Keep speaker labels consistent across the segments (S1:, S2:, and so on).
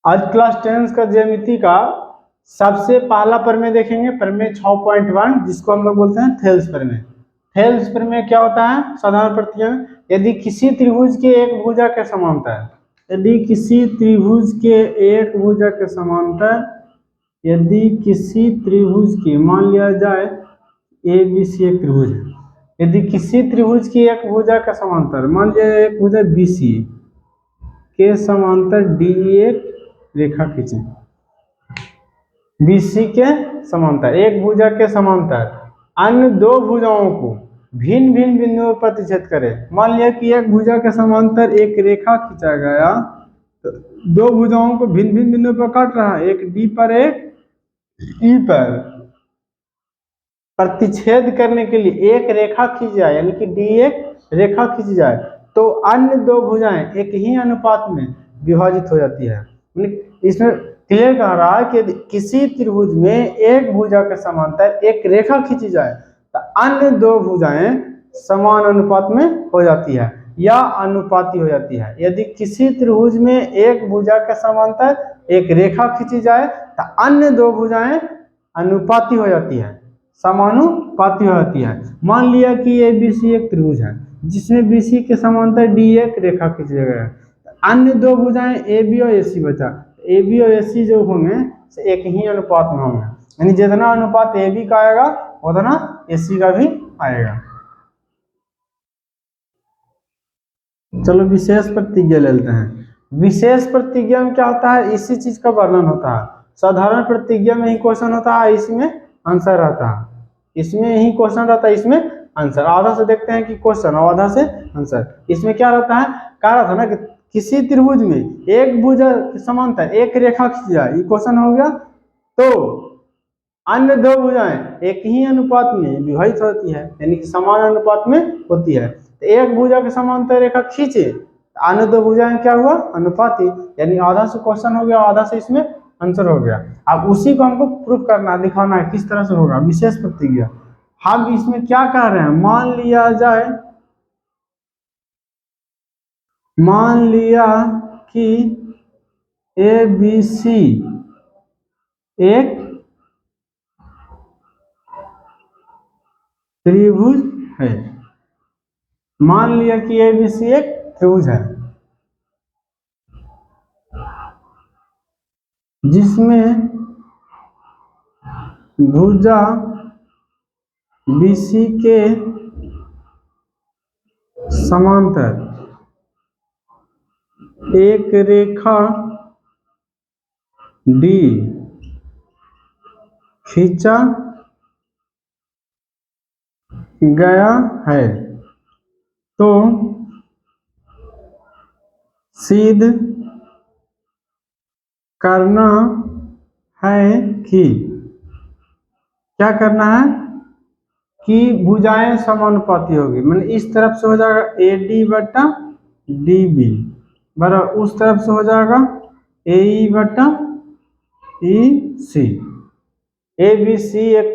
S1: आज क्लास 10 का ज्यामिति का सबसे पहला प्रमेय देखेंगे, प्रमेय 6.1, जिसको हम लोग बोलते हैं थेल्स प्रमेय। थेल्स प्रमेय क्या होता है? साधारण प्रतिगम, यदि किसी त्रिभुज के एक भुजा के समांतर, यदि किसी त्रिभुज के एक भुजा के समांतर, यदि किसी त्रिभुज की, मान लिया जाए ए बी सी एक त्रिभुज है, यदि किसी त्रिभुज की एक भुजा का समांतर, मान लिया एक भुजा बी सी के समांतर डी एक रेखा खींचे, बीसी के समांतर, एक भुजा के समांतर अन्य दो भुजाओं को भिन्न भिन्न बिंदुओं पर प्रतिच्छेद करे। मान लिया कि एक भुजा के समांतर एक रेखा खींचा गया, तो दो भुजाओं को भिन्न भिन्न बिंदुओं पर काट रहा है, एक डी पर एक ई पर। प्रतिच्छेद करने के लिए एक रेखा खींच जाए, यानी कि डी एक रेखा खींच जाए, तो अन्य दो भुजाएं एक ही अनुपात में विभाजित हो जाती है। इसमें क्लियर कह रहा है कि किसी त्रिभुज में एक भुजा के समांतर एक रेखा खींची जाए तो अन्य दो भुजाएं समान अनुपात में हो जाती है या अनुपाती हो जाती है। यदि किसी त्रिभुज में एक भुजा के समांतर एक रेखा खींची जाए तो अन्य दो भुजाएं अनुपाती हो जाती है, समानुपाती हो जाती है। मान लिया कि ए बी सी एक त्रिभुज है जिसमें बी सी के समांतर डी एक रेखा खींचा गया है, अन्य दो भुजाएं ए बी और ए सी बचा, ए बी और ए सी जो होंगे एक ही अनुपात में होंगे, यानी जितना अनुपात ए बी का आएगा उतना ए सी का भी आएगा। चलो विशेष प्रतिज्ञा ले लेते हैं। विशेष प्रतिज्ञा में क्या होता है? इसी चीज का वर्णन होता है। साधारण प्रतिज्ञा में ही क्वेश्चन होता है, इसमें आंसर रहता है, इसमें ही क्वेश्चन रहता है, इसमें आंसर। आधा से देखते हैं कि क्वेश्चन और आधा से आंसर। इसमें क्या रहता है? कह रहा था ना कि किसी त्रिभुज में एक भुजा समांतर एक रेखा खींच जाए, ये क्वेश्चन हो गया, तो अन्य दो भुजाएं एक ही अनुपात में विभाजित होती है, यानी कि समान अनुपात में होती है। तो एक भुजा के समांतर रेखा खींचे, अन्य दो भुजाएं क्या हुआ? अनुपाती, यानी आधा से क्वेश्चन हो गया, आधा से इसमें आंसर हो गया। अब उसी को हमको प्रूफ करना, दिखाना है किस तरह से होगा विशेष प्रतिज्ञा। हम इसमें क्या कह रहे हैं? मान लिया कि ए बी सी एक त्रिभुज है, मान लिया कि ए बी सी एक त्रिभुज है जिसमें भुजा बीसी के समांतर एक रेखा डी खींचा गया है, तो सिद्ध करना है कि, क्या करना है? कि भुजाएं समानुपाती होगी। मतलब इस तरफ से हो जाएगा ए डी बटा डी बी बराबर, उस तरफ से हो जाएगा ए ई बटा ई सी। ए बी सी एक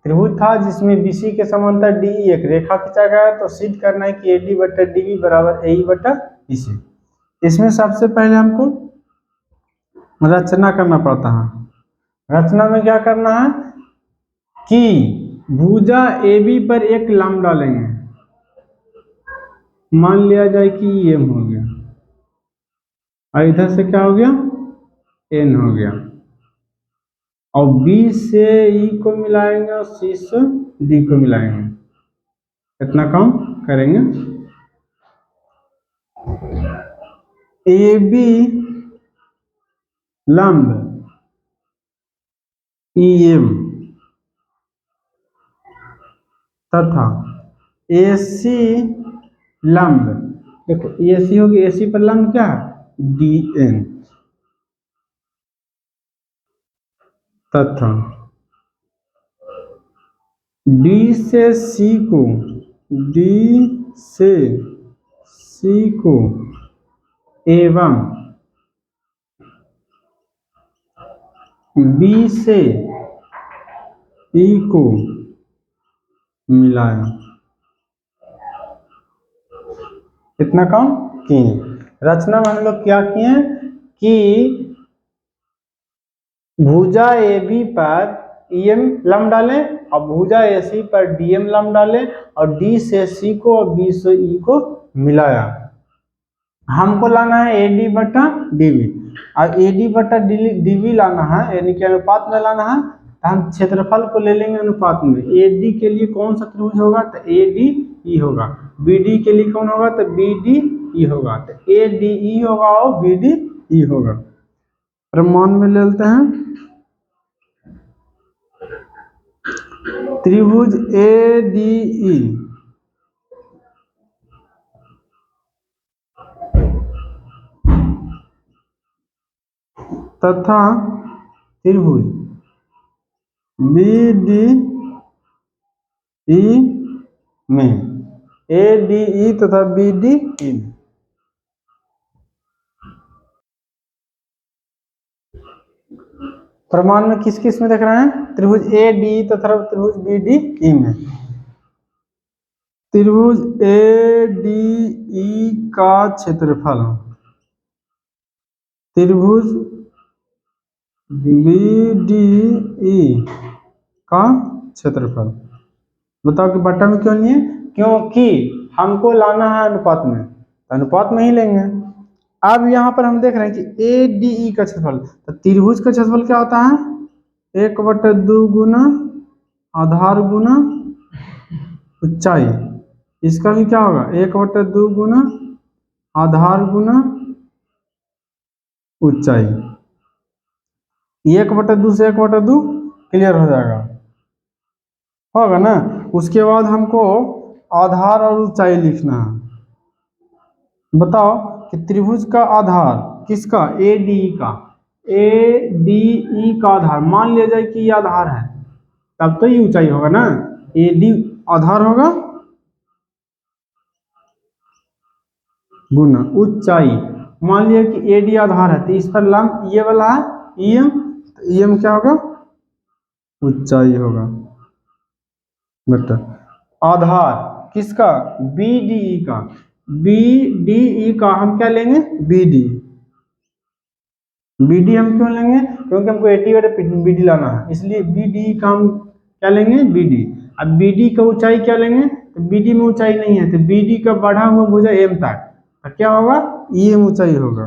S1: त्रिभुज था जिसमें बी सी के समांतर डी एक रेखा खींचा गया, तो सिद्ध करना है कि ए डी बटा डी बी बराबर ए ई बटा ई सी। इसमें सबसे पहले हमको रचना करना पड़ता है। रचना में क्या करना है कि भुजा ए बी पर एक लंब डालेंगे, मान लिया जाए कि एम हो गया, और इधर से क्या हो गया? एन हो गया, और बी से ई को मिलाएंगे और सी से डी को मिलाएंगे। इतना काम करेंगे। ए बी लंब ई एम तथा ए सी लंब, देखो ए सी होगी, ए सी पर लंब क्या है? डी एन, तथा डी से सी को, डी से सी को एवं बी से ई को मिलाया। इतना काम किए। रचना में हम लोग क्या किए कि भुजा AB पर EM लंब डालें और भुजा AC पर DM लंब डालें और D से C को और B से E को मिलाया। हमको लाना है AD बटा DB और AD बटा DB लाना है, यानी कि अनुपात में लाना है, तो हम क्षेत्रफल को ले लेंगे अनुपात में। AD के लिए कौन सा त्रिभुज होगा, तो ADE होगा। BD के लिए कौन होगा, तो BDE होगा। तो ADE होगा और BDE होगा। प्रमाण में ले लेते हैं। त्रिभुज ADE तथा त्रिभुज BDE में, ADE तथा BDE में प्रमाण में किस किस में देख रहे हैं, त्रिभुज ADE तथा त्रिभुज BDE में। त्रिभुज ADE का क्षेत्रफल त्रिभुज BDE का क्षेत्रफल, बताओ कि बटा में क्यों नहीं है, क्योंकि हमको लाना है अनुपात में, तो अनुपात में ही लेंगे। अब यहाँ पर हम देख रहे हैं कि ADE का क्षेत्रफल, तो त्रिभुज का क्षेत्रफल क्या होता है, 1/2 गुना आधार गुना ऊंचाई। इसका भी क्या होगा, 1/2 गुना आधार गुना ऊंचाई। 1/2 से 1/2 क्लियर हो जाएगा, होगा ना। उसके बाद हमको आधार और ऊंचाई लिखना है। बताओ कि त्रिभुज का आधार किसका, ADE का, ADE का आधार मान लिया जाए कि ये आधार है, तब तो ये ऊंचाई होगा ना। AD आधार होगा गुना ऊंचाई। मान लिया कि AD आधार है, तो इस पर लंब ये वाला है EM, तो EM क्या होगा, ऊंचाई होगा बेटा। आधार किसका, BDE का, BDE का हम क्या लेंगे, BD हम क्यों लेंगे, क्योंकि हमको 80 BD लाना है, इसलिए BDE का हम क्या लेंगे, BD। अब BD का ऊंचाई क्या लेंगे, तो BD में ऊंचाई नहीं है, तो BD का बढ़ा हुआ भुजा M तक, तो क्या होगा, EM ऊंचाई होगा,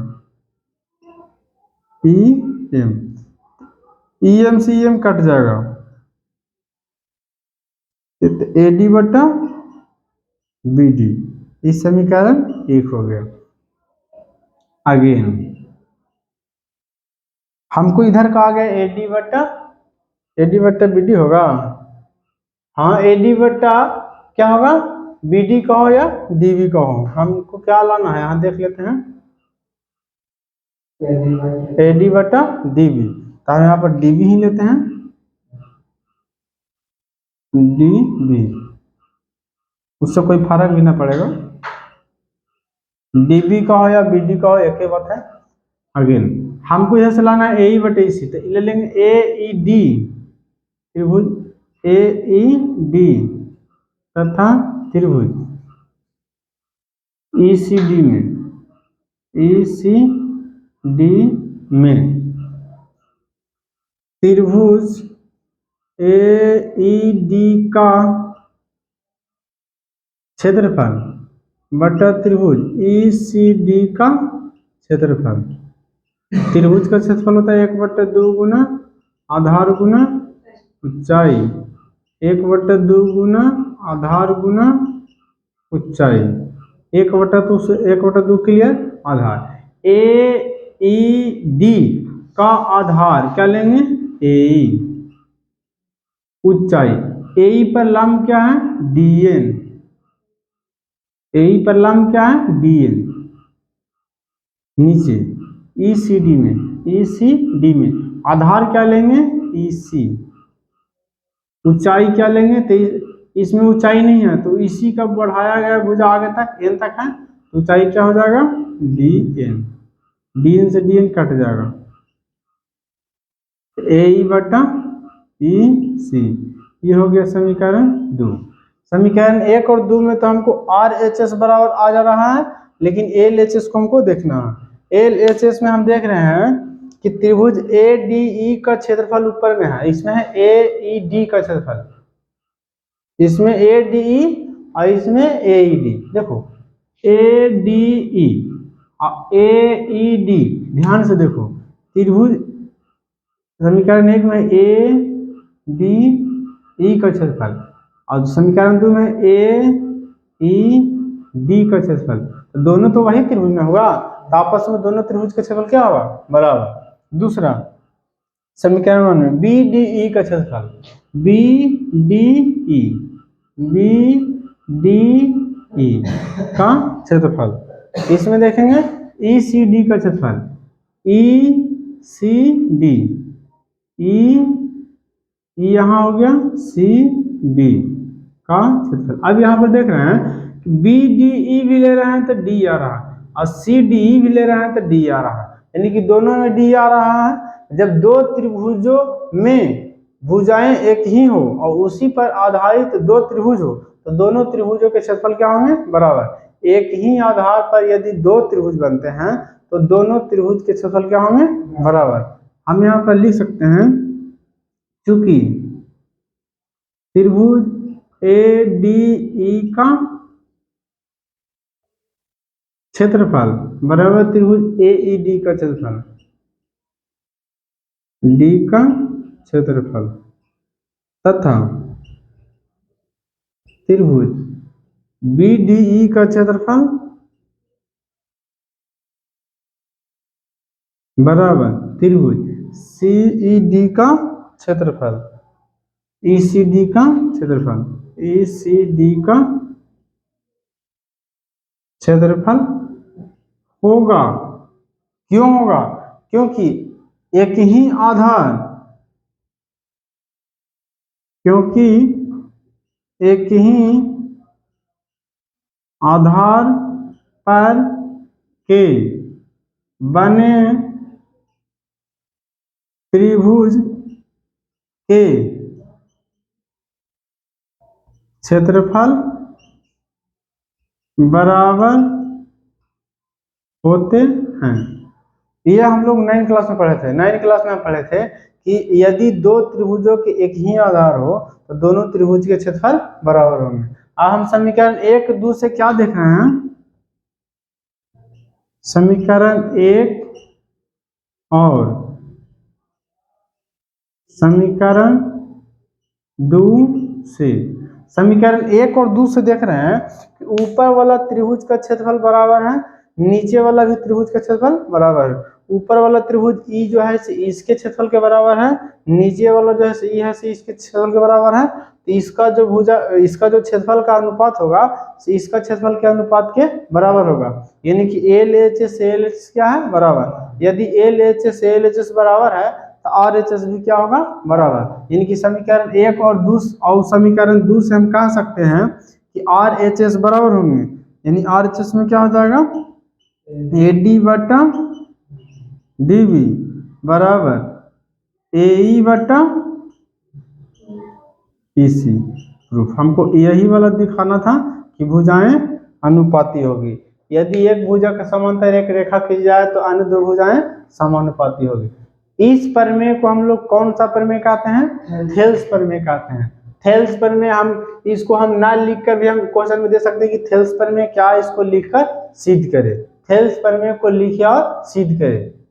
S1: EM से EM कट जाएगा, AD बटा BD। इस समीकरण 1 हो गया। अगेन हमको इधर कहा गया AD बट्टा BD होगा, हाँ AD बट्टा क्या होगा, BD कहो या DB कहो, हमको क्या लाना है, यहाँ देख लेते हैं, AD बट्टा DB, तो हम यहाँ पर DB ही लेते हैं, DB, उससे कोई फर्क भी ना पड़ेगा, DB कहो या BD कहो एक ही बात है। अगेन हमको इधर से लाना है AE बटे EC, तो ले लेंगे AED, त्रिभुज AED तथा त्रिभुज ECD में त्रिभुज AED का क्षेत्रफल बटा त्रिभुज ECD का क्षेत्रफल। त्रिभुज का क्षेत्रफल होता है 1/2 गुना आधार गुना ऊंचाई, 1/2 गुना आधार गुना ऊंचाई, 1/2 क्लियर आधार। AED का आधार क्या लेंगे, AE, ऊंचाई AE पर लंब क्या है, DN, AE पर लंब क्या है, DN। नीचे ECD में आधार क्या लेंगे, EC, ऊंचाई क्या लेंगे, तो इसमें ऊंचाई नहीं है, तो EC का बढ़ाया गया भुजा आगे तक N तक है, तो ऊंचाई क्या हो जाएगा, DN से DN कट जाएगा, AE बटा EC। ये हो गया समीकरण 2। समीकरण 1 और 2 में तो हमको RHS बराबर आ जा रहा है, लेकिन LHS को हमको देखना है। LHS में हम देख रहे हैं कि त्रिभुज ADE का क्षेत्रफल ऊपर में है, इसमें है AED का क्षेत्रफल, इसमें ADE और इसमें AED। देखो ADE AED, ध्यान से देखो, त्रिभुज समीकरण 1 में ADE का क्षेत्रफल और समीकरण 2 में AED का क्षेत्रफल, तो दोनों तो वही त्रिभुज में होगा, तो आपस में दोनों त्रिभुज का क्षेत्रफल क्या होगा, बराबर। दूसरा समीकरण 1 में BDE का क्षेत्रफल, BDE का क्षेत्रफल, इसमें देखेंगे ECD का क्षेत्रफल, ECD, यहाँ हो गया CD का क्षेत्रफल। अब यहाँ पर देख रहे हैं BDE भी ले रहे हैं तो D आ रहा है और CDE भी ले रहे हैं तो D आ रहा है, यानी कि दोनों में D आ रहा है। जब दो त्रिभुजों में भुजाएं एक ही हो और उसी पर आधारित दो त्रिभुज हो तो दोनों त्रिभुजों के क्षेत्रफल क्या होंगे, बराबर। एक ही आधार पर यदि दो त्रिभुज बनते हैं तो दोनों त्रिभुज के क्षेत्रफल क्या होंगे, बराबर। हम यहाँ पर लिख सकते हैं चूंकि त्रिभुज ADE का क्षेत्रफल बराबर त्रिभुज AED का क्षेत्रफल, D का क्षेत्रफल, तथा त्रिभुज BDE का क्षेत्रफल बराबर त्रिभुज CED का क्षेत्रफल, ECD का क्षेत्रफल, ECD का क्षेत्रफल होगा। क्यों होगा, क्योंकि एक ही आधार, क्योंकि एक ही आधार पर के बने त्रिभुज के क्षेत्रफल बराबर होते हैं। यह हम लोग 9th क्लास में पढ़े थे। 9th क्लास में हम पढ़े थे कि यदि दो त्रिभुजों के एक ही आधार हो तो दोनों त्रिभुज के क्षेत्रफल बराबर होंगे। अब हम समीकरण 1 2 से क्या देख रहे हैं, समीकरण 1 और समीकरण 2 से, समीकरण 1 और 2 से देख रहे हैं कि ऊपर वाला त्रिभुज का क्षेत्रफल बराबर है, नीचे वाला भी त्रिभुज का क्षेत्रफल बराबर है। ऊपर वाला त्रिभुज E जो है इसके क्षेत्रफल के बराबर है, नीचे वाला जो है E है इसके क्षेत्रफल के बराबर है। तो इसका जो क्षेत्रफल का अनुपात होगा इसका क्षेत्रफल के अनुपात के बराबर होगा, यानी कि LHS LHS क्या है, बराबर। यदि LHS LHS बराबर है तो RHS भी क्या होगा, बराबर। यानी कि समीकरण 1 और 2 और समीकरण 2 से हम कह सकते हैं कि RHS बराबर होंगे, यानी RHS में क्या हो जाएगा, AD बटा DB बराबर AE बटा EC। प्रूफ हमको यही वाला दिखाना था कि भुजाएं अनुपाती होगी। यदि एक भुजा के समांतर एक रेखा खींच जाए तो अन्य दो भुजाएं समानुपाती होगी। इस प्रमेय को हम लोग कौन सा प्रमेय कहते हैं, थेल्स प्रमेय कहते हैं। थेल्स प्रमेय हम इसको हम ना लिखकर भी हम क्वेश्चन में दे सकते हैं कि थेल्स प्रमेय क्या है, इसको लिखकर सिद्ध करें। थेल्स प्रमेय को लिखे और सिद्ध करें।